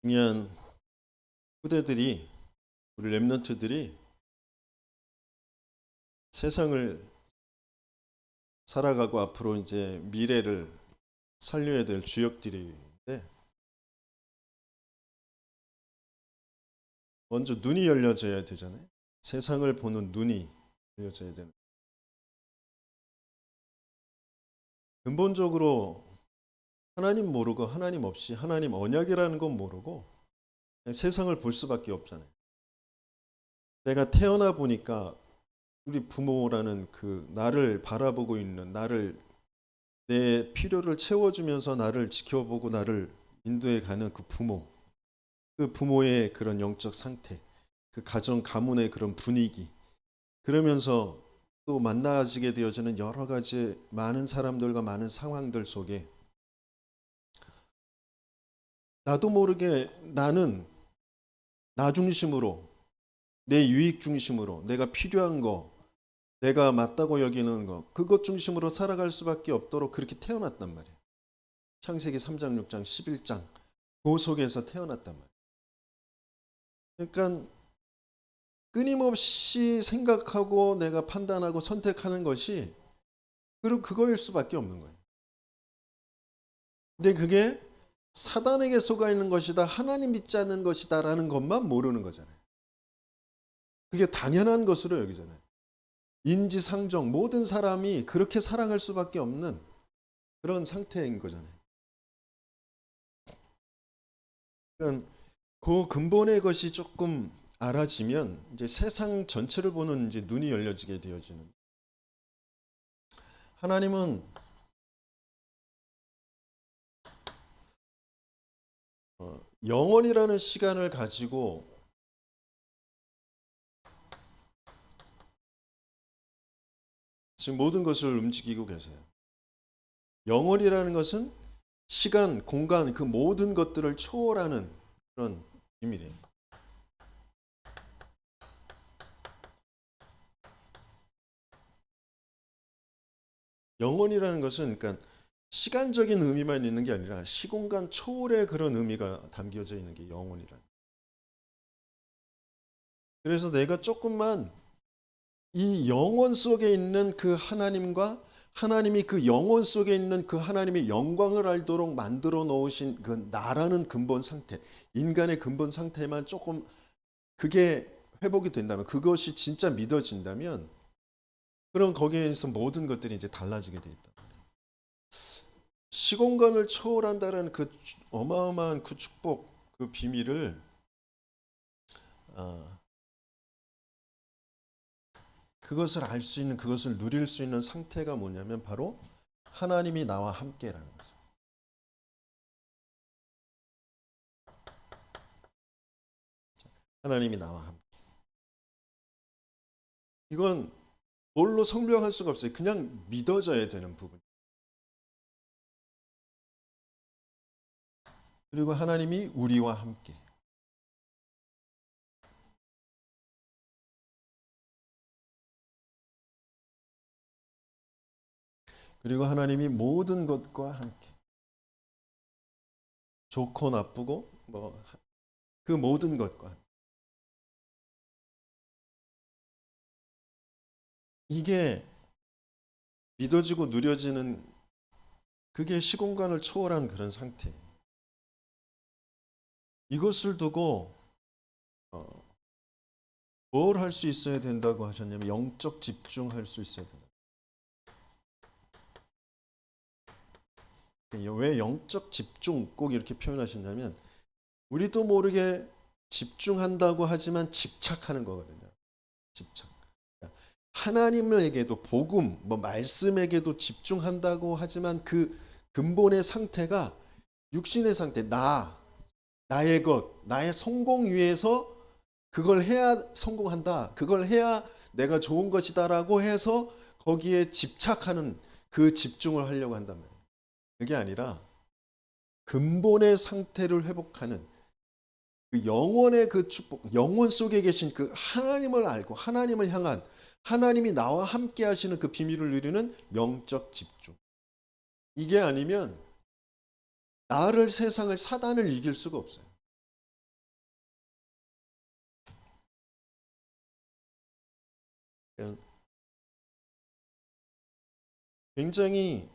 중요한 후대들이, 우리 렘넌트들이 세상을 살아가고 앞으로 이제 미래를 살려야 될 주역들인데, 먼저 눈이 열려져야 되잖아요. 세상을 보는 눈이 열려져야 되는. 근본적으로 하나님 모르고 하나님 없이 하나님 언약이라는 건 모르고 그냥 세상을 볼 수밖에 없잖아요. 내가 태어나 보니까 우리 부모라는 그 나를 바라보고 있는, 나를 내 필요를 채워주면서 나를 지켜보고 나를 인도해 가는 그 부모, 그 부모의 그런 영적 상태, 그 가정 가문의 그런 분위기, 그러면서 또 만나지게 되어지는 여러 가지 많은 사람들과 많은 상황들 속에 나도 모르게 나는 나 중심으로, 내 유익 중심으로, 내가 필요한 거, 내가 맞다고 여기는 거, 그것 중심으로 살아갈 수밖에 없도록 그렇게 태어났단 말이에요. 창세기 3장, 6장, 11장 그 속에서 태어났단 말이에요. 그러니까 끊임없이 생각하고 내가 판단하고 선택하는 것이 그리고 그거일 수밖에 없는 거예요. 근데 그게 사단에게 속아 있는 것이다, 하나님 믿지 않는 것이다라는 것만 모르는 거잖아요. 그게 당연한 것으로 여기잖아요. 인지상정, 모든 사람이 그렇게 살아갈 수밖에 없는 그런 상태인 거잖아요. 그러니까 그 근본의 것이 조금 알아지면 이제 세상 전체를 보는 이제 눈이 열려지게 되어지는. 하나님은 영원이라는 시간을 가지고 지금 모든 것을 움직이고 계세요. 영원이라는 것은 시간, 공간, 그 모든 것들을 초월하는 그런 비밀이에요. 영원이라는 것은 그러니까 시간적인 의미만 있는 게 아니라 시공간 초월의 그런 의미가 담겨져 있는 게 영원이라는. 그래서 내가 조금만 이 영원 속에 있는 그 하나님과 하나님이 그 영혼 속에 있는 그 하나님의 영광을 알도록 만들어 놓으신 그 나라는 근본 상태, 인간의 근본 상태만 조금 그게 회복이 된다면, 그것이 진짜 믿어진다면, 그럼 거기에서 모든 것들이 이제 달라지게 돼 있다. 시공간을 초월한다는 그 어마어마한 그 축복, 그 비밀을 그것을 알 수 있는, 그것을 누릴 수 있는 상태가 뭐냐면 바로 하나님이 나와 함께라는 거죠. 하나님이 나와 함께. 이건 뭘로 설명할 수가 없어요. 그냥 믿어져야 되는 부분. 그리고 하나님이 우리와 함께. 그리고 하나님이 모든 것과 함께. 좋고 나쁘고 뭐 그 모든 것과 함께. 이게 믿어지고 누려지는, 그게 시공간을 초월한 그런 상태. 이것을 두고 뭘 할 수 있어야 된다고 하셨냐면 영적 집중할 수 있어야 된다. 왜 영적 집중 꼭 이렇게 표현하셨냐면 우리도 모르게 집중한다고 하지만 집착하는 거거든요. 집착. 하나님에게도 복음, 뭐 말씀에게도 집중한다고 하지만 그 근본의 상태가 육신의 상태, 나의 것, 나의 성공 위해서 그걸 해야 성공한다. 그걸 해야 내가 좋은 것이다라고 해서 거기에 집착하는 그 집중을 하려고 한단 말이에요. 그게 아니라 근본의 상태를 회복하는 그 영원의 그 축복, 영원 속에 계신 그 하나님을 알고 하나님을 향한, 하나님이 나와 함께 하시는 그 비밀을 누리는 영적 집중. 이게 아니면 나를, 세상을, 사단을 이길 수가 없어요. 굉장히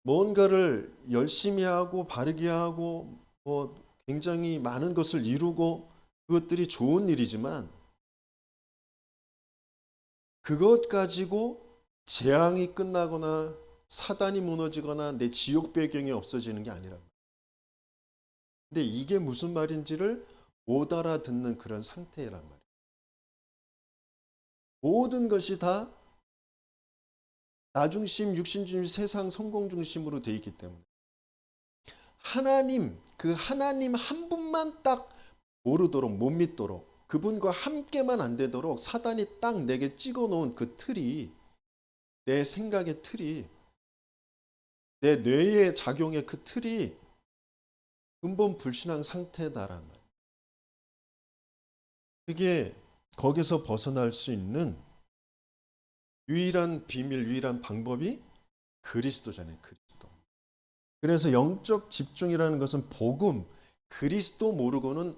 뭔가를 열심히 하고 바르게 하고 굉장히 많은 것을 이루고 그것들이 좋은 일이지만 그것 가지고 재앙이 끝나거나 사단이 무너지거나 내 지옥 배경이 없어지는 게 아니라. 근데 이게 무슨 말인지를 못 알아듣는 그런 상태란 말이에요. 모든 것이 다 나 중심, 육신 중심, 세상 성공 중심으로 돼 있기 때문에 하나님, 그 하나님 한 분만 딱 모르도록 못 믿도록 그분과 함께만 안 되도록 사단이 딱 내게 찍어 놓은 그 틀이 내 생각의 틀이 내 뇌의 작용의 그 틀이 근본 불신앙 상태다란 말이에요. 그게 거기서 벗어날 수 있는 유일한 비밀, 유일한 방법이 그리스도잖아요. 그리스도. 그래서 영적 집중이라는 것은 복음, 그리스도 모르고는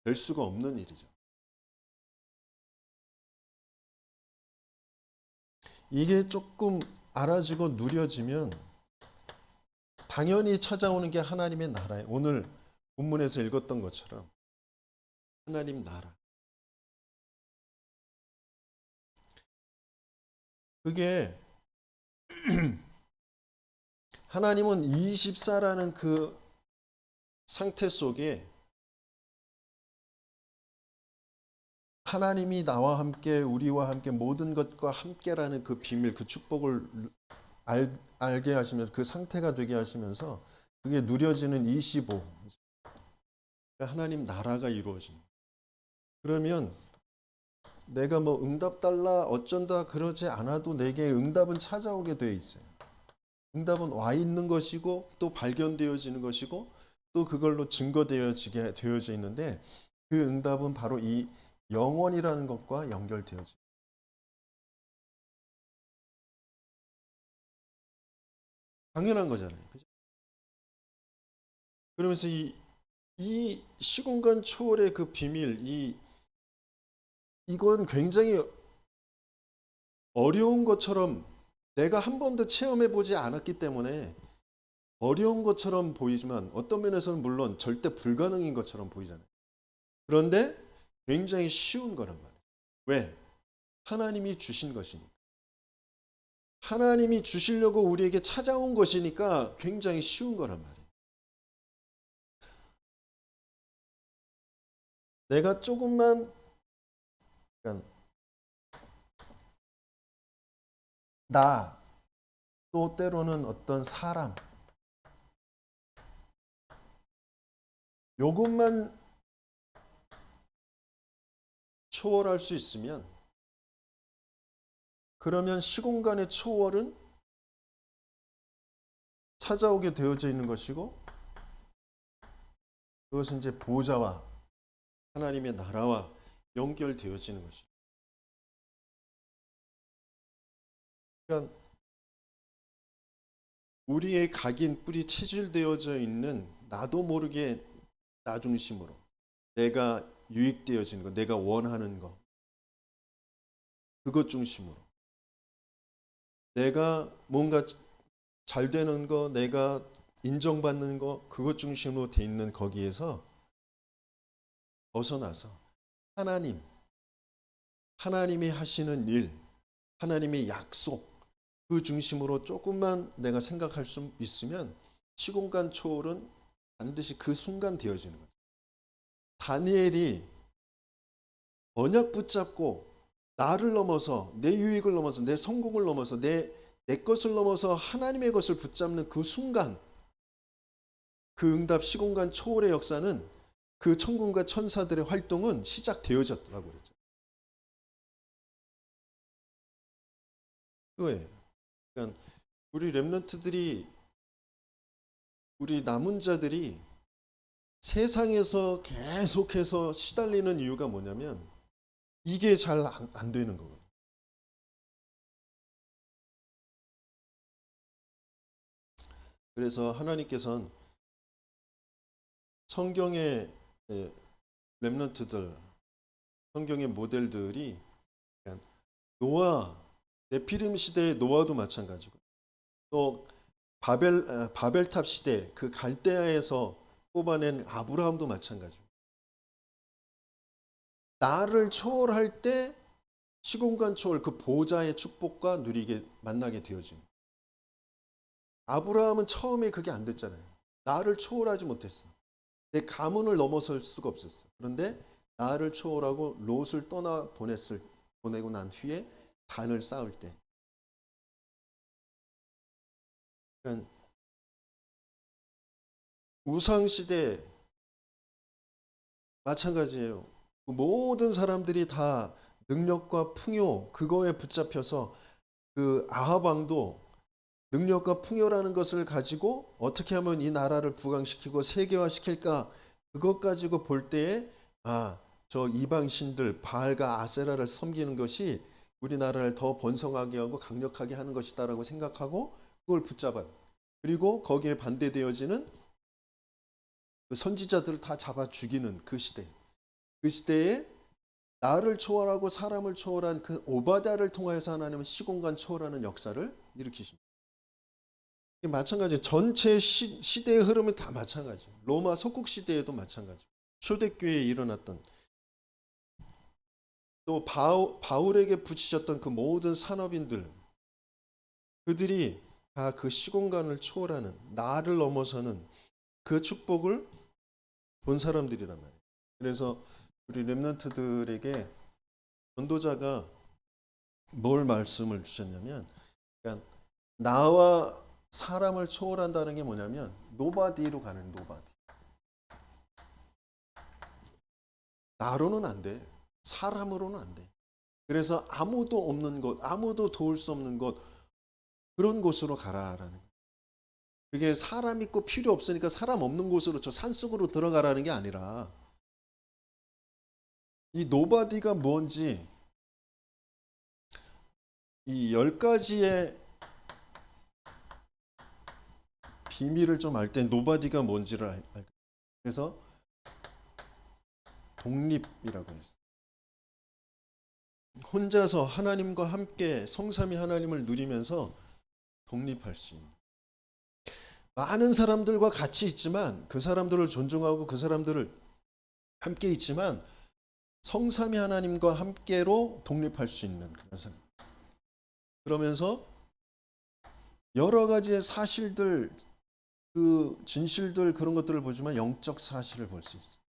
될 수가 없는 일이죠. 이게 조금 알아지고 누려지면 당연히 찾아오는 게 하나님의 나라예요. 오늘 본문에서 읽었던 것처럼 하나님 나라. 그게 하나님은 24라는 그 상태 속에 하나님이 나와 함께 우리와 함께 모든 것과 함께라는 그 비밀, 그 축복을 알게 하시면서 그 상태가 되게 하시면서 그게 누려지는 25. 하나님 나라가 이루어집니다. 그러면 내가 뭐 응답 달라 어쩐다 그러지 않아도 내게 응답은 찾아오게 되어 있어요. 응답은 와 있는 것이고 또 발견되어지는 것이고 또 그걸로 증거되어지게 되어져 있는데 그 응답은 바로 이 영원이라는 것과 연결되어져. 당연한 거잖아요. 그죠? 그러면서 이 시공간 초월의 그 비밀, 이건 굉장히 어려운 것처럼 내가 한 번도 체험해 보지 않았기 때문에 어려운 것처럼 보이지만 어떤 면에서는 물론 절대 불가능인 것처럼 보이잖아요. 그런데 굉장히 쉬운 거란 말이에요. 왜? 하나님이 주신 것이니까. 하나님이 주시려고 우리에게 찾아온 것이니까 굉장히 쉬운 거란 말이에요. 내가 조금만 그러니까 또 때로는 어떤 사람 요것만 초월할 수 있으면 그러면 시공간의 초월은 찾아오게 되어져 있는 것이고 그것은 이제 보좌와 하나님의 나라와 연결되어지는 것이죠. 그러니까 우리의 각인 뿌리 체질되어져 있는 나도 모르게 나 중심으로 내가 유익되어지는 것, 내가 원하는 것 그것 중심으로 내가 뭔가 잘 되는 거, 내가 인정받는 거 그것 중심으로 돼 있는 거기에서 벗어나서 하나님이 하시는 일, 하나님의 약속 그 중심으로 조금만 내가 생각할 수 있으면 시공간 초월은 반드시 그 순간 되어지는 거죠. 다니엘이 언약 붙잡고 나를 넘어서 내 유익을 넘어서 내 성공을 넘어서 내 것을 넘어서 하나님의 것을 붙잡는 그 순간 그 응답 시공간 초월의 역사는 그 천군과 천사들의 활동은 시작되어졌다고 그랬죠. 그거예요. 그러니까 우리 렘넌트들이 우리 남은 자들이 세상에서 계속해서 시달리는 이유가 뭐냐면 이게 잘 안 되는 거거든요. 그래서 하나님께서는 성경의 렘넌트들, 성경의 모델들이 노아, 네피림 시대의 노아도 마찬가지고, 또 바벨탑 시대 그 갈대아에서 뽑아낸 아브라함도 마찬가지고, 나를 초월할 때 시공간 초월 그 보좌의 축복과 누리게 만나게 되어진. 아브라함은 처음에 그게 안 됐잖아요. 나를 초월하지 못했어. 내 가문을 넘어설 수가 없었어. 그런데 나를 초월하고 롯을 보내고 난 후에 단을 쌓을 때, 그러니까 우상 시대 마찬가지예요. 모든 사람들이 다 능력과 풍요 그거에 붙잡혀서 그 아합 왕도 능력과 풍요라는 것을 가지고 어떻게 하면 이 나라를 부강시키고 세계화시킬까, 그것 가지고 볼 때에 저 이방 신들 바알과 아세라를 섬기는 것이 우리나라를 더 번성하게 하고 강력하게 하는 것이다라고 생각하고 그걸 붙잡아요. 그리고 거기에 반대되어지는 그 선지자들을 다 잡아 죽이는 그 시대. 그 시대에 나를 초월하고 사람을 초월한 그 오바댜를 통하여서 하나님은 시공간 초월하는 역사를 일으키십니다. 마찬가지 전체 시대의 흐름은 다 마찬가지. 로마 석국 시대에도 마찬가지. 초대교회에 일어났던 또 바울에게 붙이셨던 그 모든 산업인들, 그들이 다 그 시공간을 초월하는 나를 넘어서는 그 축복을 본 사람들이란 말이에요. 그래서 우리 렘넌트들에게 전도자가 뭘 말씀을 주셨냐면, 그러니까 나와 사람을 초월한다는 게 뭐냐면 노바디로 가는 노바디. 나로는 안 돼. 사람으로는 안 돼. 그래서 아무도 없는 곳, 아무도 도울 수 없는 곳, 그런 곳으로 가라라는 거예요. 그게 사람 있고 필요 없으니까 사람 없는 곳으로 저 산속으로 들어가라는 게 아니라, 이 노바디가 뭔지 이 10가지의 비밀을 좀 알 때 노바디가 뭔지를 알. 그래서 독립이라고 했어요. 혼자서 하나님과 함께 성삼위 하나님을 누리면서 독립할 수 있는. 많은 사람들과 같이 있지만 그 사람들을 존중하고 그 사람들을 함께 있지만 성삼위 하나님과 함께로 독립할 수 있는 그런 사람. 그러면서 여러 가지의 사실들, 그 진실들 그런 것들을 보지만 영적 사실을 볼 수 있어요.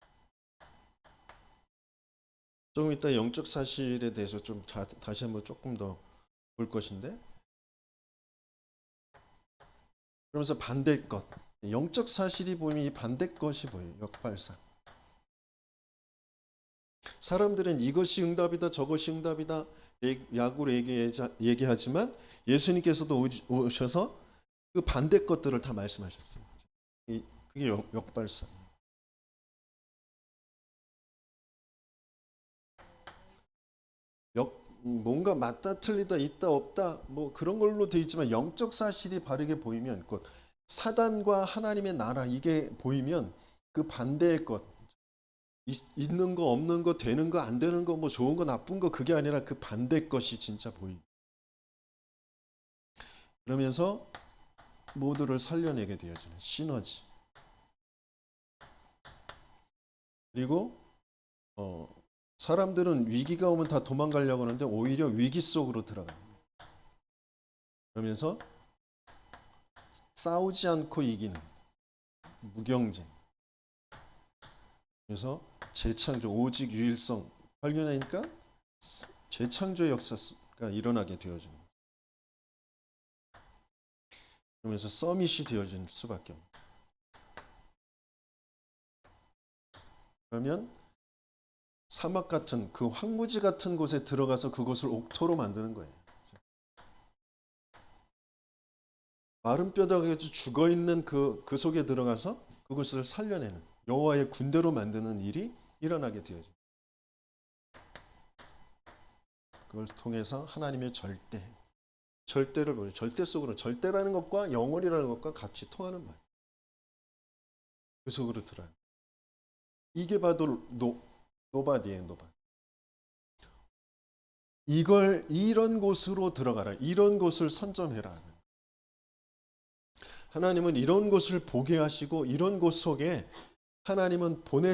조금 이따 영적 사실에 대해서 좀 다시 한번 조금 더 볼 것인데, 그러면서 반대 것, 영적 사실이 보이면 이 반대 것이 보여요. 역발상. 사람들은 이것이 응답이다, 저것이 응답이다, 약으로 얘기하지만 예수님께서도 오셔서 그 반대 것들을 다 말씀하셨어요. 그게 역발상. 뭔가 맞다 틀리다 있다 없다 뭐 그런 걸로 돼 있지만 영적 사실이 바르게 보이면, 곧 사단과 하나님의 나라 이게 보이면 그 반대의 것, 있는 거 없는 거 되는 거 안 되는 거 뭐 좋은 거 나쁜 거 그게 아니라 그 반대 것이 진짜 보이. 그러면서 모두를 살려내게 되어지는 시너지. 그리고 사람들은 위기가 오면 다 도망가려고 하는데 오히려 위기 속으로 들어갑니다. 그러면서 싸우지 않고 이기는 무경쟁. 그래서 재창조, 오직 유일성 발견하니까 재창조의 역사가 일어나게 되어집니다. 그러면서 서밋이 되어질 수밖에 없습니다. 그러면 사막 같은 그 황무지 같은 곳에 들어가서 그곳을 옥토로 만드는 거예요. 마른 뼈다귀가 죽어 있는 그 속에 들어가서 그것을 살려내는 여호와의 군대로 만드는 일이 일어나게 되어져. 그걸 통해서 하나님의 절대를 보여. 절대 속으로, 절대라는 것과 영원이라는 것과 같이 통하는 말. 그 속으로 들어요. 이게 바로 노바디예요, 노바디. 이런 곳으로 들어가라. 이런 곳을 선점해라. 하나님은 이런 곳을 보게 하시고 이런 곳 속에 하나님은 보내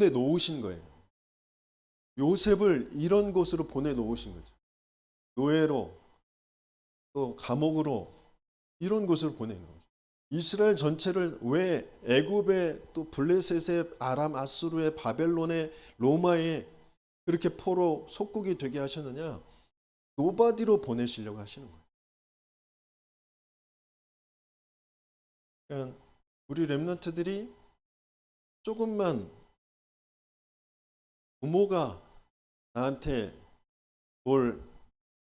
놓으신 거예요. 요셉을 이런 곳으로 보내 놓으신 거죠. 노예로 또 감옥으로 이런 곳을 보내는 거죠. 이스라엘 전체를 왜 애굽에 또 블레셋에 아람 아수르에 바벨론에 로마에 그렇게 포로 속국이 되게 하셨느냐? 노바디로 보내시려고 하시는 거예요. 그러니까 우리 렘넌트들이 조금만 부모가 나한테 뭘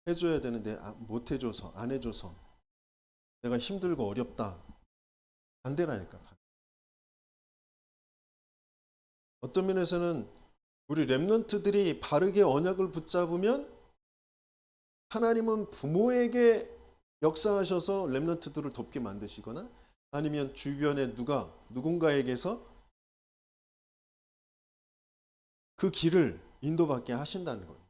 해줘야 되는데 못 해줘서 안 해줘서 내가 힘들고 어렵다. 안 되라니까. 어떤 면에서는 우리 렘넌트들이 바르게 언약을 붙잡으면 하나님은 부모에게 역사하셔서 렘넌트들을 돕게 만드시거나 아니면 주변에 누군가에게서 그 길을 인도받게 하신다는 거예요.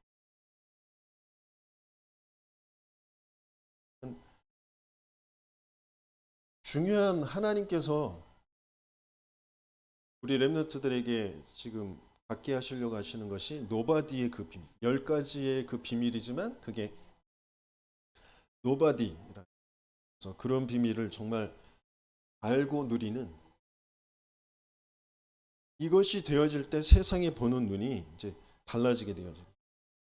중요한 하나님께서 우리 렘넌트들에게 지금 갖게 하시려고 하시는 것이 노바디의 그 비밀, 10가지의 그 비밀이지만 그게 노바디라서 그런 비밀을 정말 알고 누리는 이것이 되어질 때 세상에 보는 눈이 이제 달라지게 되어져요.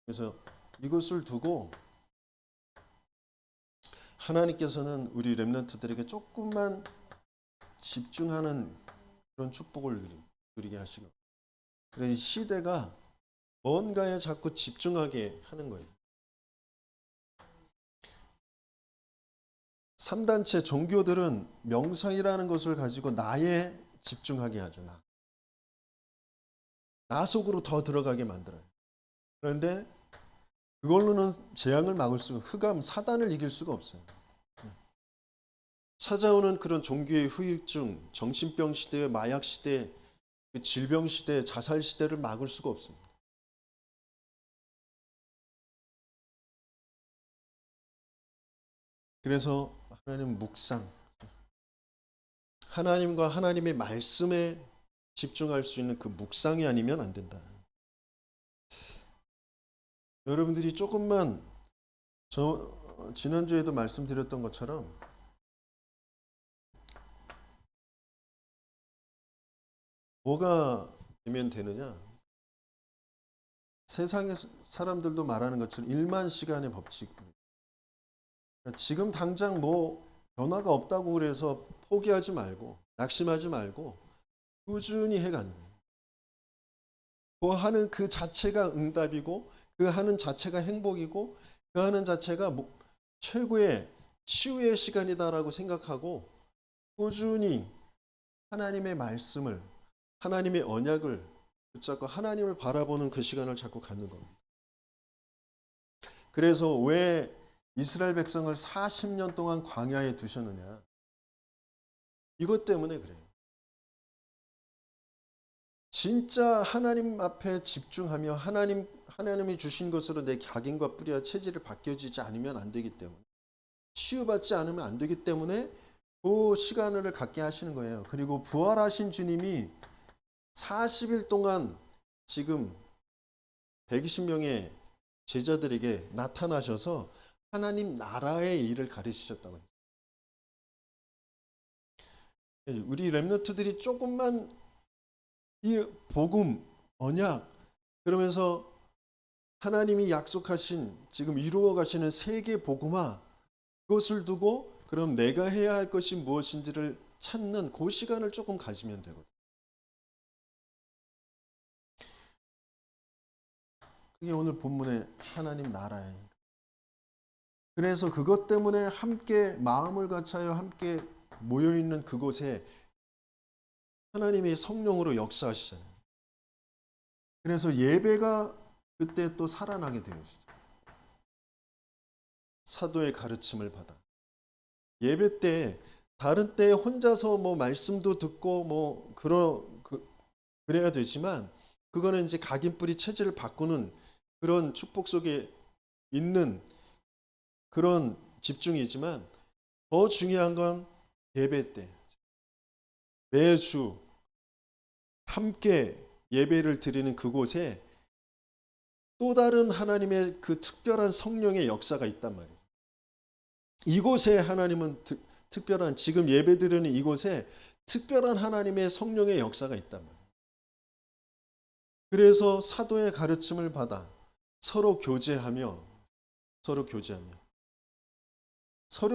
그래서 이것을 두고 하나님께서는 우리 렘넌트들에게 조금만 집중하는 그런 축복을 누리게 하시고 그래서 이 시대가 뭔가에 자꾸 집중하게 하는 거예요. 3단체 종교들은 명상이라는 것을 가지고 나에 집중하게 하죠. 나 속으로 더 들어가게 만들어요. 그런데 그걸로는 재앙을 막을 흑암, 사단을 이길 수가 없어요. 찾아오는 그런 종교의 후유증, 정신병 시대, 마약 시대, 질병 시대, 자살 시대를 막을 수가 없습니다. 그래서 하나님 묵상, 하나님과 하나님의 말씀에 집중할 수 있는 그 묵상이 아니면 안 된다. 여러분들이 조금만 지난주에도 말씀드렸던 것처럼 뭐가 되면 되느냐? 세상의 사람들도 말하는 것처럼 1만 시간의 법칙. 지금 당장 뭐 변화가 없다고 그래서 포기하지 말고 낙심하지 말고 꾸준히 해가는 거예요. 그 하는 그 자체가 응답이고 그 하는 자체가 행복이고 그 하는 자체가 최고의 치유의 시간이다라고 생각하고 꾸준히 하나님의 말씀을 하나님의 언약을 붙잡고 하나님을 바라보는 그 시간을 자꾸 갖는 겁니다. 그래서 왜 이스라엘 백성을 40년 동안 광야에 두셨느냐? 이것 때문에 그래요. 진짜 하나님 앞에 집중하며 하나님이 주신 것으로 내 각인과 뿌리와 체질을 바뀌어지지 않으면 안 되기 때문에 치유받지 않으면 안 되기 때문에 그 시간을 갖게 하시는 거예요. 그리고 부활하신 주님이 40일 동안 지금 120명의 제자들에게 나타나셔서 하나님 나라의 일을 가르치셨다고 해요. 우리 렘넌트들이 조금만 이 복음, 언약 그러면서 하나님이 약속하신 지금 이루어 가시는 세계 복음화 그것을 두고 그럼 내가 해야 할 것이 무엇인지를 찾는 그 시간을 조금 가지면 되거든요. 그게 오늘 본문의 하나님 나라예요. 그래서 그것 때문에 함께 마음을 같이하여 함께 모여있는 그곳에 하나님이 성령으로 역사하시잖아요. 그래서 예배가 그때 또 살아나게 되어지죠. 사도의 가르침을 받아. 예배 때 다른 때 혼자서 뭐 말씀도 듣고 뭐 그래야 되지만 그거는 이제 각인뿌리 체질을 바꾸는 그런 축복 속에 있는 그런 집중이지만 더 중요한 건 예배 때 매주 함께 예배를 드리는 그곳에 또 다른 하나님의 그 특별한 성령의 역사가 있단 말이에요. 이곳에 하나님은 특별한 지금 예배 드리는 이곳에 특별한 하나님의 성령의 역사가 있단 말이에요. 그래서 사도의 가르침을 받아 서로 교제하며 서로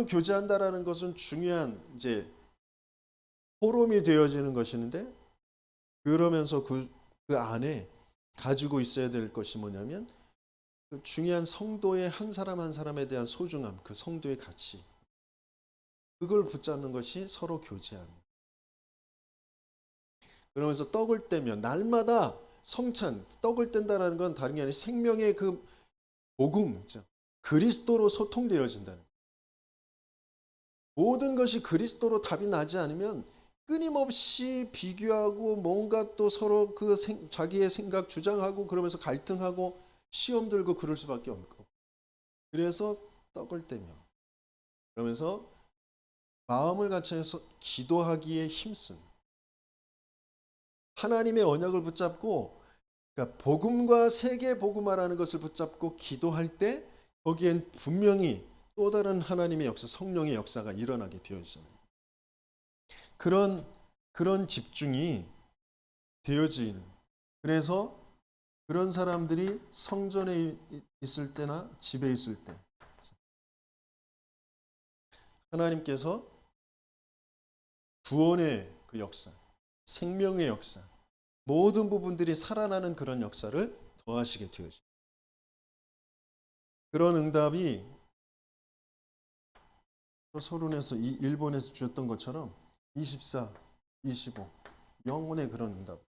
교제한다라는 것은 중요한 이제 포럼이 되어지는 것인데 그러면서 그 안에 가지고 있어야 될 것이 뭐냐면 그 중요한 성도의 한 사람 한 사람에 대한 소중함, 그 성도의 가치 그걸 붙잡는 것이 서로 교제하는. 그러면서 떡을 떼면 날마다 성찬, 떡을 뗀다라는 건 다른 게 아니라 생명의 그 복음, 그리스도로 소통되어진다는. 모든 것이 그리스도로 답이 나지 않으면 끊임없이 비교하고 뭔가 또 서로 그 자기의 생각 주장하고 그러면서 갈등하고 시험 들고 그럴 수밖에 없고. 그래서 떡을 떼며 그러면서 마음을 같이해서 기도하기에 힘쓴 하나님의 언약을 붙잡고 그러니까 복음과 세계 복음화라는 것을 붙잡고 기도할 때 거기엔 분명히 또 다른 하나님의 역사, 성령의 역사가 일어나게 되어 있어요. 그런 집중이 되어지는. 그래서 그런 사람들이 성전에 있을 때나 집에 있을 때 하나님께서 구원의 그 역사, 생명의 역사, 모든 부분들이 살아나는 그런 역사를 더하시게 되어집니다. 그런 응답이 소론에서 일본에서 주었던 것처럼 24, 25 영혼의 그런 응답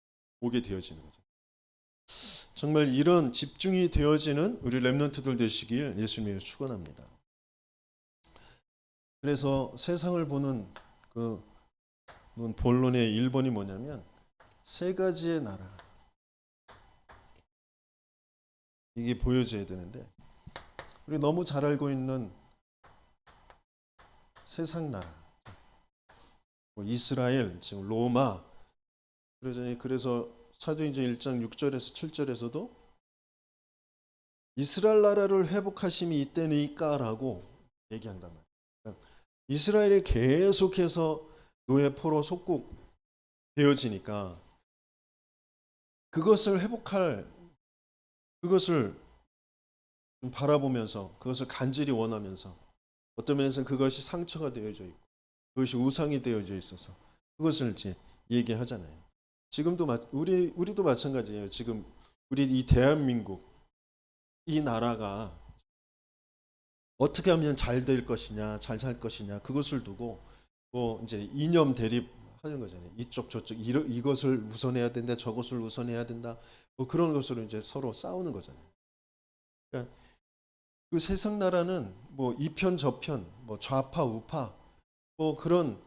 오게 되어지는 거죠. 정말 이런 집중이 되어지는 우리 렘넌트들 되시길 예수님이 축원합니다. 그래서 세상을 보는 그 본론의 1번이 뭐냐면 세 가지의 나라 이게 보여져야 되는데 우리 너무 잘 알고 있는 세상 나라 이스라엘, 지금 로마 그래서 사도행전 1장 6절에서 7절에서도 이스라엘 나라를 회복하심이 이때니까라고 얘기한단 말이에요. 그러니까 이스라엘이 계속해서 노예포로 속국되어지니까 그것을 회복할 그것을 바라보면서 그것을 간절히 원하면서 어떤 면에서는 그것이 상처가 되어져 있고 그것이 우상이 되어져 있어서 그것을 이제 얘기하잖아요. 지금도 우리도 마찬가지예요. 지금 우리 이 대한민국 이 나라가 어떻게 하면 잘 될 것이냐, 잘 살 것이냐 그것을 두고 뭐 이제 이념 대립하는 거잖아요. 이쪽 저쪽 이것을 우선해야 된다, 저것을 우선해야 된다. 뭐 그런 것으로 이제 서로 싸우는 거잖아요. 그러니까 그 세상 나라는 뭐 이편 저편, 뭐 좌파 우파 뭐 그런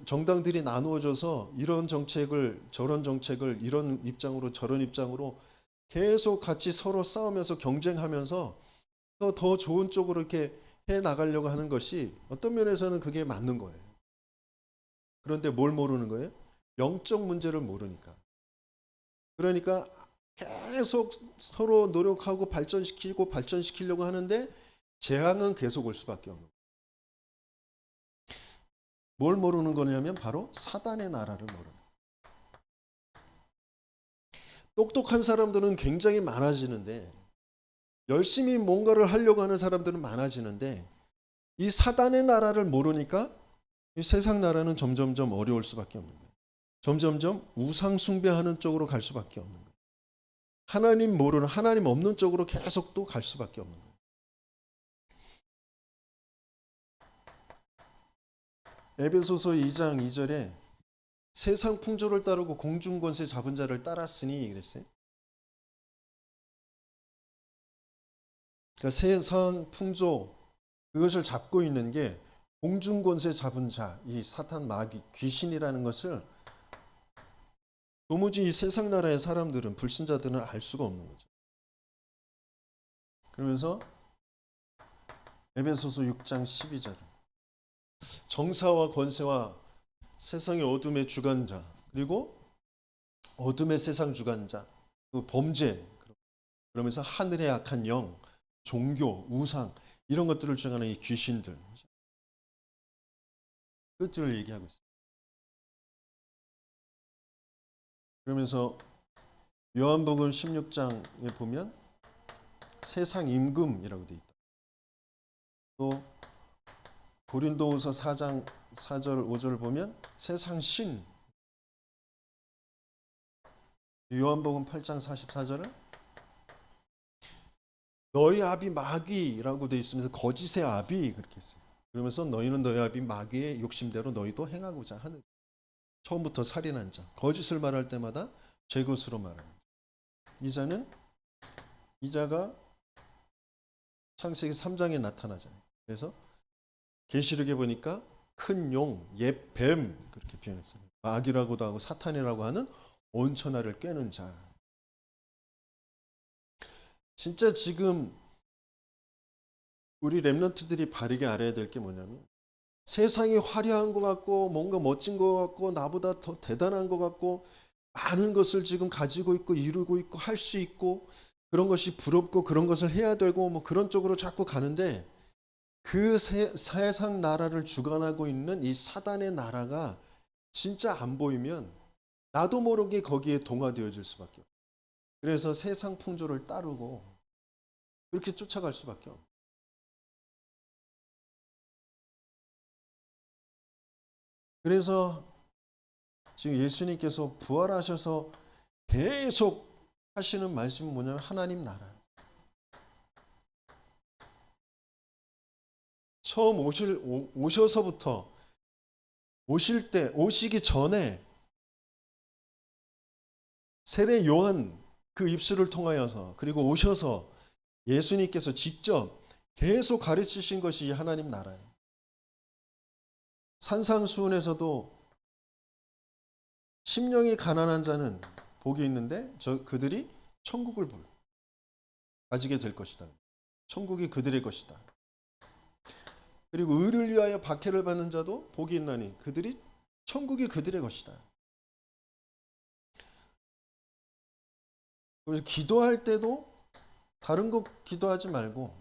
정당들이 나누어져서 이런 정책을 저런 정책을 이런 입장으로 저런 입장으로 계속 같이 서로 싸우면서 경쟁하면서 더 좋은 쪽으로 이렇게 해 나가려고 하는 것이 어떤 면에서는 그게 맞는 거예요. 그런데 뭘 모르는 거예요? 영적 문제를 모르니까. 그러니까 계속 서로 노력하고 발전시키려고 하는데 재앙은 계속 올 수밖에 없는 거예요. 뭘 모르는 거냐면 바로 사단의 나라를 모르는 거예요. 똑똑한 사람들은 굉장히 많아지는데 열심히 뭔가를 하려고 하는 사람들은 많아지는데 이 사단의 나라를 모르니까 이 세상 나라는 점점점 어려울 수밖에 없는 거예요. 점점점 우상 숭배하는 쪽으로 갈 수밖에 없는 거예요. 하나님 모르는 하나님 없는 쪽으로 계속 또 갈 수밖에 없는 거예요. 에베소서 2장 2절에 세상 풍조를 따르고 공중 권세 잡은 자를 따랐으니 그랬어요. 그러니까 세상 풍조 그것을 잡고 있는 게 공중 권세 잡은 자, 이 사탄 마귀 귀신이라는 것을 도무지 이 세상 나라의 사람들은 불신자들은 알 수가 없는 거죠. 그러면서 에베소서 6장 12절 정사와 권세와 세상의 어둠의 주관자 그리고 어둠의 세상 주관자 그 범죄 그러면서 하늘의 악한 영 종교 우상 이런 것들을 주장하는 이 귀신들 그것들을 얘기하고 있어요. 그러면서 요한복음 16장에 보면 세상 임금이라고 되어 있다. 또 고린도후서 4장 4절 5절 보면 세상 신 요한복음 8장 44절은 너희 아비 마귀라고 되어 있으면서 거짓의 아비 그렇게 했어요. 그러면서 너희는 너희 아비 마귀의 욕심대로 너희도 행하고자 하는 처음부터 살인한 자 거짓을 말할 때마다 제 것으로 말합니다. 이 자가 창세기 3장에 나타나잖아요. 그래서 계시록에 보니까 큰 용, 옛 뱀 그렇게 표현했어요. 마귀라고도 하고 사탄이라고 하는 온천하를 꿰는 자. 진짜 지금 우리 렘넌트들이 바르게 알아야 될 게 뭐냐면 세상이 화려한 것 같고 뭔가 멋진 것 같고 나보다 더 대단한 것 같고 많은 것을 지금 가지고 있고 이루고 있고 할 수 있고 그런 것이 부럽고 그런 것을 해야 되고 뭐 그런 쪽으로 자꾸 가는데 그 세상 나라를 주관하고 있는 이 사단의 나라가 진짜 안 보이면 나도 모르게 거기에 동화되어질 수밖에 없어요. 그래서 세상 풍조를 따르고 그렇게 쫓아갈 수밖에 없어요. 그래서 지금 예수님께서 부활하셔서 계속 하시는 말씀은 뭐냐면 하나님 나라. 처음 오셔서부터 오시기 전에 세례 요한 그 입술을 통하여서 그리고 오셔서 예수님께서 직접 계속 가르치신 것이 하나님 나라예요. 산상수훈에서도 심령이 가난한 자는 복이 있는데 그들이 천국을 가지게 될 것이다. 천국이 그들의 것이다. 그리고 의를 위하여 박해를 받는 자도 복이 있나니 천국이 그들의 것이다. 그래서 기도할 때도 다른 거 기도하지 말고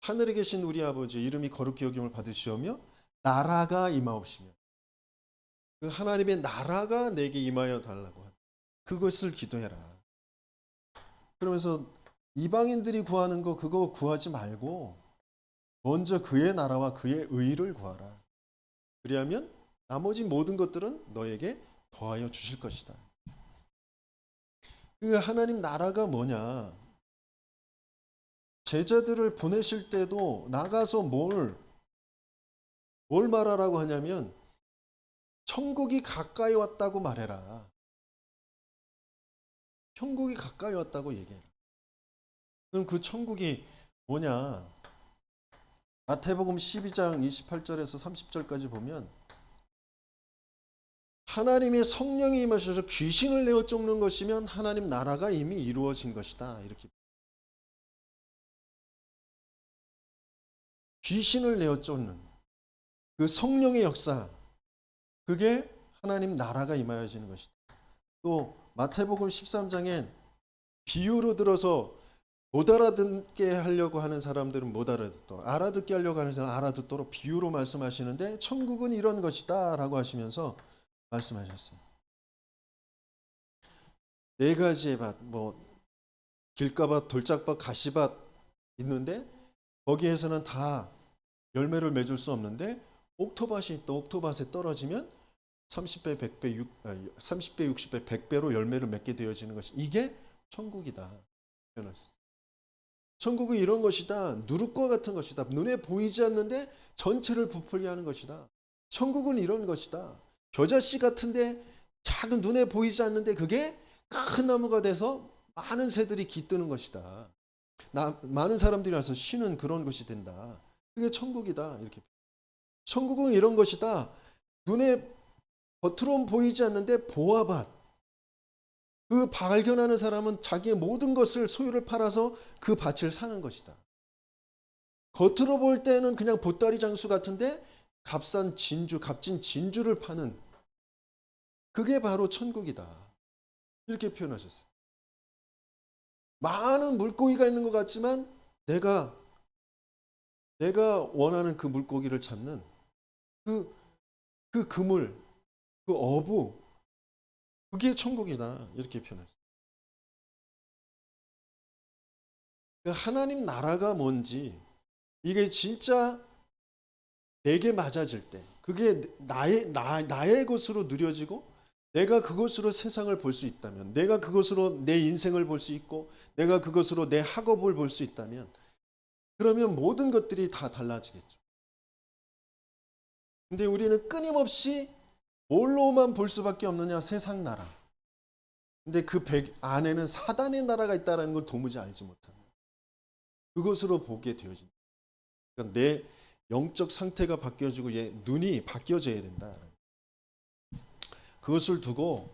하늘에 계신 우리 아버지 이름이 거룩히 여김을 받으시오며 나라가 임하옵시며 그 하나님의 나라가 내게 임하여 달라고 하는 그것을 기도해라. 그러면서 이방인들이 구하는 거 그거 구하지 말고 먼저 그의 나라와 그의 의를 구하라. 그리하면 나머지 모든 것들은 너에게 더하여 주실 것이다. 그 하나님 나라가 뭐냐? 제자들을 보내실 때도 나가서 뭘 말하라고 하냐면 천국이 가까이 왔다고 말해라. 천국이 가까이 왔다고 얘기해라. 그럼 그 천국이 뭐냐? 마태복음 12장 28절에서 30절까지 보면 하나님의 성령이 임하셔서 귀신을 내어 쫓는 것이면 하나님 나라가 이미 이루어진 것이다. 이렇게 귀신을 내어 쫓는 그 성령의 역사 그게 하나님 나라가 임하여지는 것이다. 또 마태복음 13장엔 비유로 들어서 못 알아듣게 하려고 하는 사람들은 못 알아듣도록 알아듣게 하려고 하는 사람은 알아듣도록 비유로 말씀하시는데 천국은 이런 것이다 라고 하시면서 말씀하셨어요. 4가지의 밭, 길가밭, 돌짝밭, 가시밭 있는데 거기에서는 다 열매를 맺을 수 없는데 옥토밭이 있다. 옥토밭에 떨어지면 30배, 100배, 30배, 60배, 100배로 열매를 맺게 되어지는 것이 이게 천국이다. 표현하셨어요. 천국은 이런 것이다. 누룩과 같은 것이다. 눈에 보이지 않는데 전체를 부풀게 하는 것이다. 천국은 이런 것이다. 겨자씨 같은데 작은 눈에 보이지 않는데 그게 큰 나무가 돼서 많은 새들이 깃드는 것이다. 많은 사람들이 와서 쉬는 그런 것이 된다. 그게 천국이다. 이렇게. 천국은 이런 것이다. 눈에 겉으로는 보이지 않는데 보화밭. 그 발견하는 사람은 자기의 모든 것을 소유를 팔아서 그 밭을 사는 것이다. 겉으로 볼 때는 그냥 보따리 장수 같은데 값진 진주를 파는 그게 바로 천국이다. 이렇게 표현하셨어요. 많은 물고기가 있는 것 같지만 내가 원하는 그 물고기를 잡는 그 그물, 그 어부, 그게 천국이다. 이렇게 표현했어요. 하나님 나라가 뭔지 이게 진짜 내게 맞아질 때 그게 나의 것으로 누려지고 내가 그것으로 세상을 볼 수 있다면, 내가 그것으로 내 인생을 볼 수 있고 내가 그것으로 내 학업을 볼 수 있다면, 그러면 모든 것들이 다 달라지겠죠. 근데 우리는 끊임없이 뭘로만 볼 수밖에 없느냐? 세상 나라. 근데 그 안에는 사단의 나라가 있다는 걸 도무지 알지 못합니다. 그것으로 보게 되어진다. 그러니까 내 영적 상태가 바뀌어지고 눈이 바뀌어져야 된다. 그것을 두고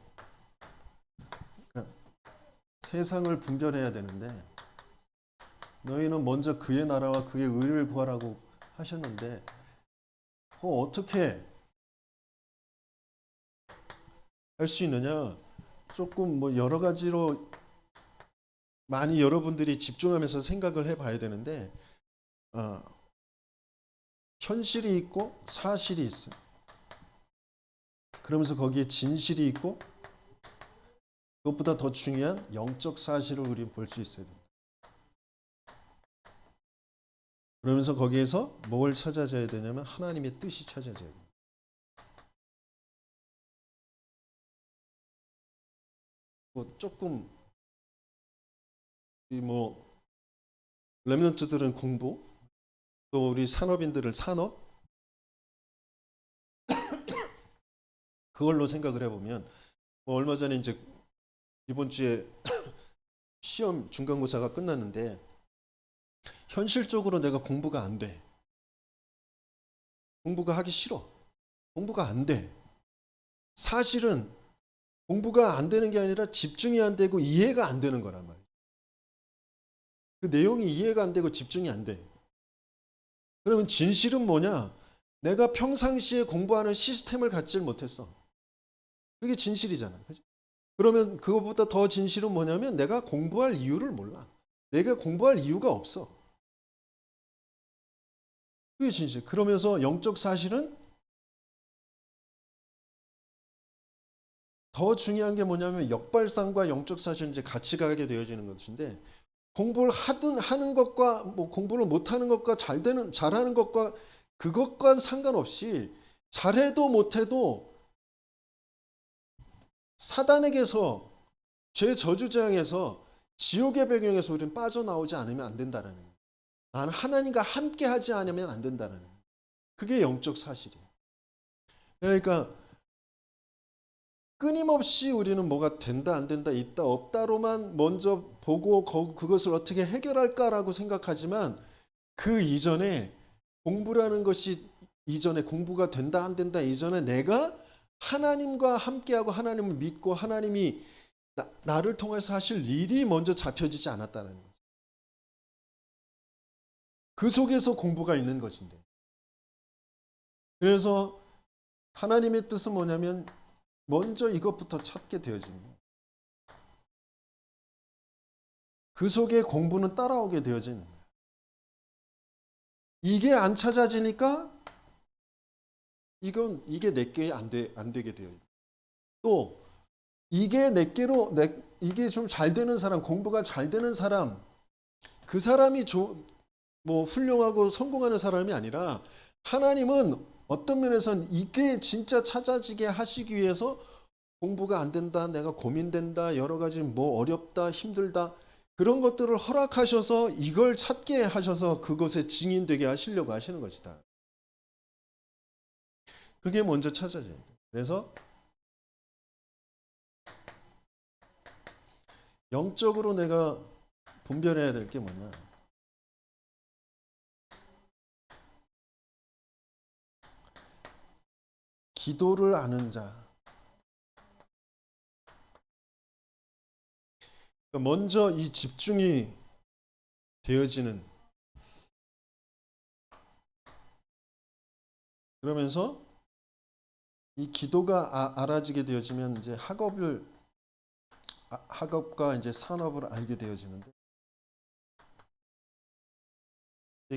세상을 분별해야 되는데, 너희는 먼저 그의 나라와 그의 의를 구하라고 하셨는데 어떻게 할 수 있느냐? 조금 여러 가지로 많이 여러분들이 집중하면서 생각을 해봐야 되는데, 현실이 있고 사실이 있어요. 그러면서 거기에 진실이 있고 그것보다 더 중요한 영적 사실을 우리는 볼 수 있어야 됩니다. 그러면서 거기에서 뭘 찾아져야 되냐면 하나님의 뜻이 찾아져야 됩니다. 조금 렘넌트들은 공부, 또 우리 산업인들은 산업, 그걸로 생각을 해보면 얼마 전에 이제 이번 주에 시험 중간고사가 끝났는데 현실적으로 내가 공부가 안 돼. 공부가 하기 싫어. 공부가 안 돼. 사실은 공부가 안 되는 게 아니라 집중이 안 되고 이해가 안 되는 거란 말이에요. 그 내용이 이해가 안 되고 집중이 안 돼. 그러면 진실은 뭐냐? 내가 평상시에 공부하는 시스템을 갖질 못했어. 그게 진실이잖아. 그죠? 그러면 그것보다 더 진실은 뭐냐면 내가 공부할 이유를 몰라. 내가 공부할 이유가 없어. 그게 진실. 그러면서 영적 사실은 더 중요한 게 뭐냐면 역발상과 영적 사실은 이제 같이 가게 되어지는 것인데, 공부를 하는 것과 공부를 못하는 것과 잘하는 것과 그것과 상관없이 잘해도 못해도 사단에게서 죄 저주장에서 지옥의 배경에서 우리는 빠져나오지 않으면 안 된다는 거예요. 나는 하나님과 함께 하지 않으면 안 된다는 거예요. 그게 영적 사실이에요. 그러니까 끊임없이 우리는 뭐가 된다 안 된다 있다 없다로만 먼저 보고 그것을 어떻게 해결할까라고 생각하지만, 그 이전에 공부라는 것이 이전에 공부가 된다 안 된다 이전에 내가 하나님과 함께하고 하나님을 믿고 하나님이 나를 통해서 하실 일이 먼저 잡혀지지 않았다는 거죠. 그 속에서 공부가 있는 것인데, 그래서 하나님의 뜻은 뭐냐면 먼저 이것부터 찾게 되어지는 거예요. 그 속에 공부는 따라오게 되어지는 거예요. 이게 안 찾아지니까 이게 내게 안 되게 돼요. 또 이게 내게로 이게 좀 잘 되는 사람, 공부가 잘 되는 사람, 그 사람이 훌륭하고 성공하는 사람이 아니라, 하나님은 어떤 면에서는 이게 진짜 찾아지게 하시기 위해서 공부가 안 된다, 내가 고민된다, 여러 가지 어렵다, 힘들다, 그런 것들을 허락하셔서 이걸 찾게 하셔서 그것에 증인되게 하시려고 하시는 것이다. 그게 먼저 찾아져야 돼. 그래서 영적으로 내가 분별해야 될 게 뭐냐? 기도를 아는 자, 먼저 이 집중이 되어지는, 그러면서 이 기도가 알아지게 되어지면 이제 학업과 이제 산업을 알게 되어지는데,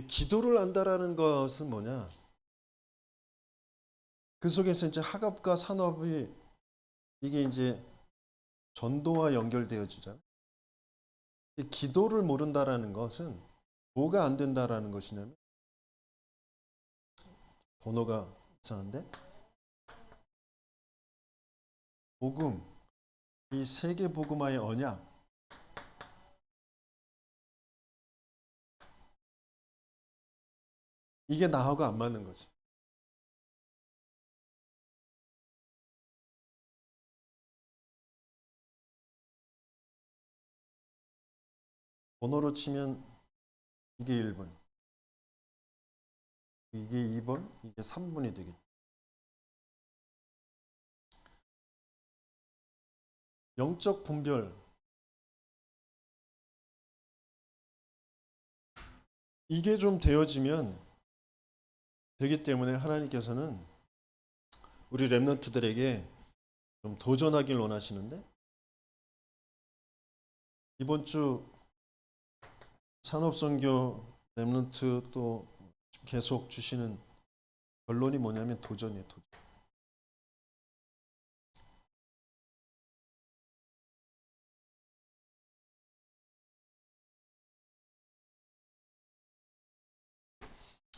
기도를 안다라는 것은 뭐냐? 그 속에서 이제 학업과 산업이 이게 이제 전도와 연결되어지잖아요. 기도를 모른다라는 것은 뭐가 안 된다라는 것이냐면, 번호가 이상한데, 복음, 이 세계 복음화의 언약, 이게 나하고 안 맞는 거지. 번호로 치면 이게 1번, 이게 2번, 이게 3번이 되겠죠. 영적 분별, 이게 좀 되어지면 되기 때문에 하나님께서는 우리 렘넌트들에게 좀 도전하길 원하시는데, 이번 주 산업선교 렘넌트 또 계속 주시는 결론이 뭐냐면 도전이에요. 도전.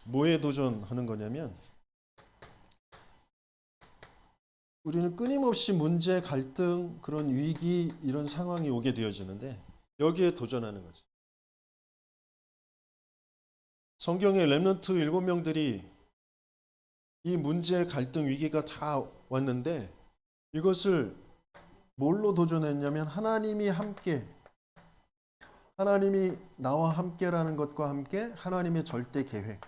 뭐에 도전하는 거냐면, 우리는 끊임없이 문제, 갈등, 그런 위기, 이런 상황이 오게 되어지는데 여기에 도전하는 거죠. 성경의 렘넌트 7명들이 이 문제, 갈등, 위기가 다 왔는데 이것을 뭘로 도전했냐면, 하나님이 나와 함께라는 것과 함께 하나님의 절대 계획,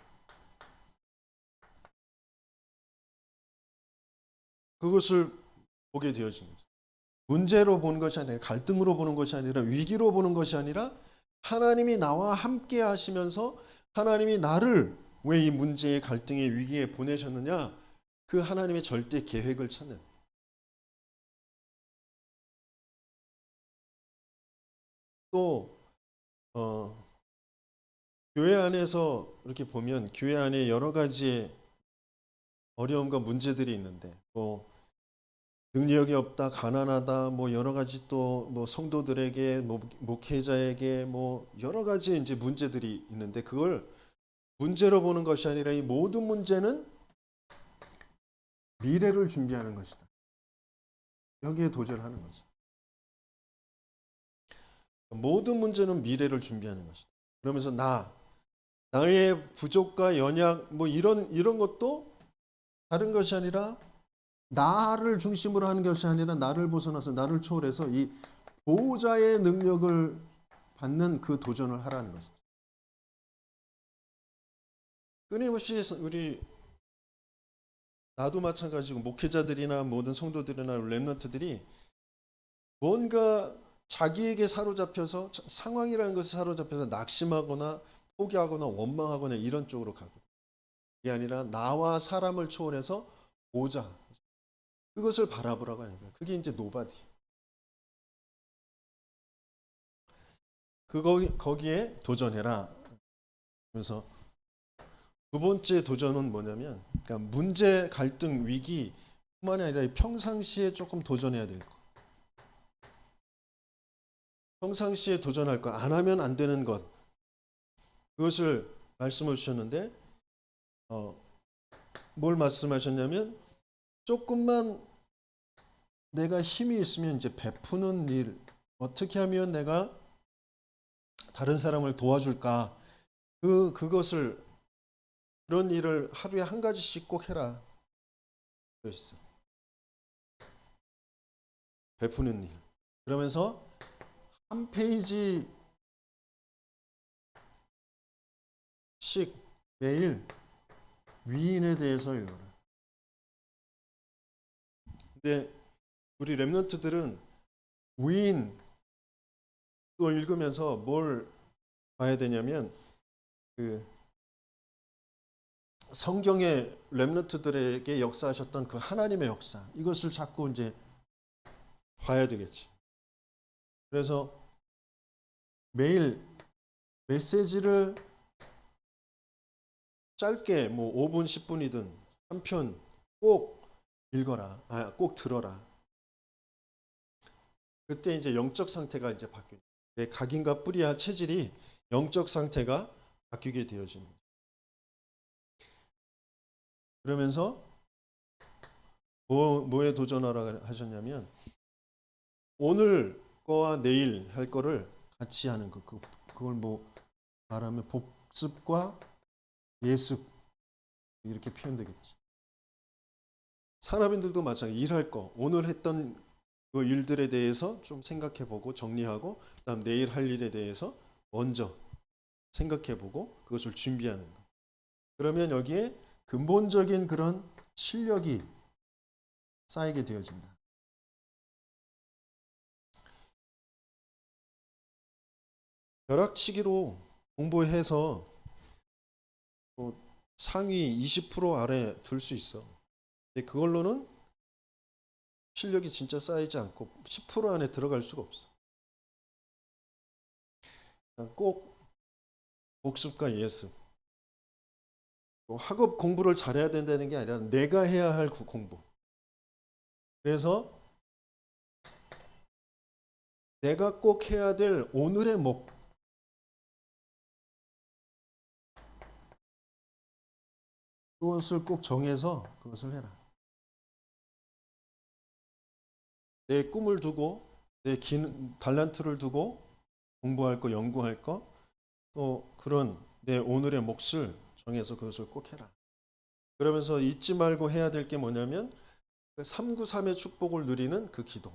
그것을 보게 되어진 거죠. 문제로 보는 것이 아니라, 갈등으로 보는 것이 아니라, 위기로 보는 것이 아니라, 하나님이 나와 함께 하시면서 하나님이 나를 왜 이 문제의 갈등의 위기에 보내셨느냐, 그 하나님의 절대 계획을 찾는. 또 교회 안에서 이렇게 보면 교회 안에 여러 가지 어려움과 문제들이 있는데, 뭐 능력이 없다, 가난하다, 뭐 여러 가지, 또 뭐 성도들에게, 뭐 목회자에게, 뭐 여러 가지 이제 문제들이 있는데, 그걸 문제로 보는 것이 아니라 이 모든 문제는 미래를 준비하는 것이다. 여기에 도전하는 거죠. 모든 문제는 미래를 준비하는 것이다. 그러면서 나의 부족과 연약, 뭐 이런 것도 다른 것이 아니라, 나를 중심으로 하는 것이 아니라 나를 벗어나서, 나를 초월해서 이 보호자의 능력을 받는 그 도전을 하라는 것이죠. 끊임없이 나도 마찬가지고 목회자들이나 모든 성도들이나 렘넌트들이 뭔가 자기에게 사로잡혀서, 상황이라는 것에 사로잡혀서 낙심하거나 포기하거나 원망하거나 이런 쪽으로 가거든요. 이게 아니라 나와 사람을 초월해서 보자, 그것을 바라보라고 하는 거예요. 그게 이제 노바디. 거기에 도전해라. 그래서 두 번째 도전은 뭐냐면, 그러니까 문제, 갈등, 위기뿐만이 아니라 평상시에 조금 도전해야 될 거. 평상시에 도전할 거, 안 하면 안 되는 것, 그것을 말씀해 주셨는데, 뭘 말씀하셨냐면, 조금만 내가 힘이 있으면 이제 베푸는 일, 어떻게 하면 내가 다른 사람을 도와줄까, 그것을, 그런 일을 하루에 한 가지씩 꼭 해라. 그러셨어요. 베푸는 일. 그러면서 한 페이지씩 매일 위인에 대해서 읽어라. 근데 우리 렘넌트들은 위인, 또 읽으면서 뭘 봐야 되냐면 그 성경의 렘넌트들에게 역사하셨던 그 하나님의 역사, 이것을 자꾸 이제 봐야 되겠지. 그래서 매일 메시지를 짧게 뭐 5분 10분이든 한 편 꼭 읽어라. 꼭 들어라. 그때 이제 영적 상태가 이제 바뀌어요. 내 각인과 뿌리와 체질이 영적 상태가 바뀌게 되어집니다. 그러면서 뭐에 도전하라 하셨냐면 오늘 거와 내일 할 거를 같이 하는 거. 그걸 뭐 말하면 복습과 예습 이렇게 표현되겠지. 산업인들도 마찬가지. 일할 거 오늘 했던 그 일들에 대해서 좀 생각해보고 정리하고 그다음 내일 할 일에 대해서 먼저 생각해보고 그것을 준비하는 거. 그러면 여기에 근본적인 그런 실력이 쌓이게 되어진다. 벼락치기로 공부해서 뭐 상위 20% 아래 들 수 있어. 근데 그걸로는 실력이 진짜 쌓이지 않고 10% 안에 들어갈 수가 없어. 꼭 복습과 예습. 학업 공부를 잘해야 된다는 게 아니라 내가 해야 할 공부. 그래서 내가 꼭 해야 될 오늘의 목. 그것을 꼭 정해서 그것을 해라. 내 꿈을 두고 내 달란트를 두고 공부할 거, 연구할 거, 또 그런 내 오늘의 몫을 정해서 그것을 꼭 해라. 그러면서 잊지 말고 해야 될 게 뭐냐면 393의 축복을 누리는 그 기도.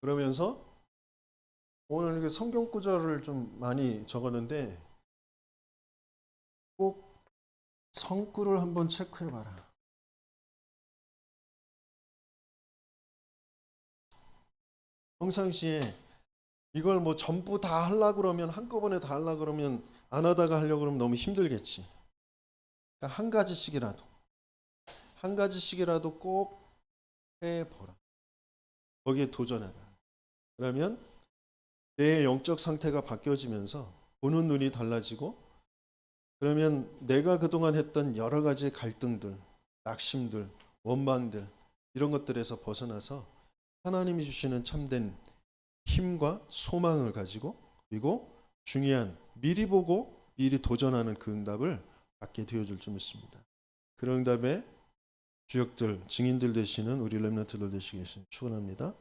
그러면서 오늘 성경 구절을 좀 많이 적었는데 꼭 성구를 한번 체크해 봐라. 평상시에 이걸 뭐 전부 다 하려고 그러면 한꺼번에 다 하려고 그러면 안 하다가 하려고 그러면 너무 힘들겠지. 그러니까 한 가지씩이라도 꼭 해보라. 거기에 도전해라. 그러면 내 영적 상태가 바뀌어지면서 보는 눈이 달라지고 그러면 내가 그동안 했던 여러 가지 갈등들, 낙심들, 원망들 이런 것들에서 벗어나서 하나님이 주시는 참된 힘과 소망을 가지고 그리고 중요한 미리 보고 미리 도전하는 그 응답을 받게 되어줄 줄 믿습니다. 그 응답의 주역들, 증인들 되시는 우리 렘넌트들 되시길 축원합니다.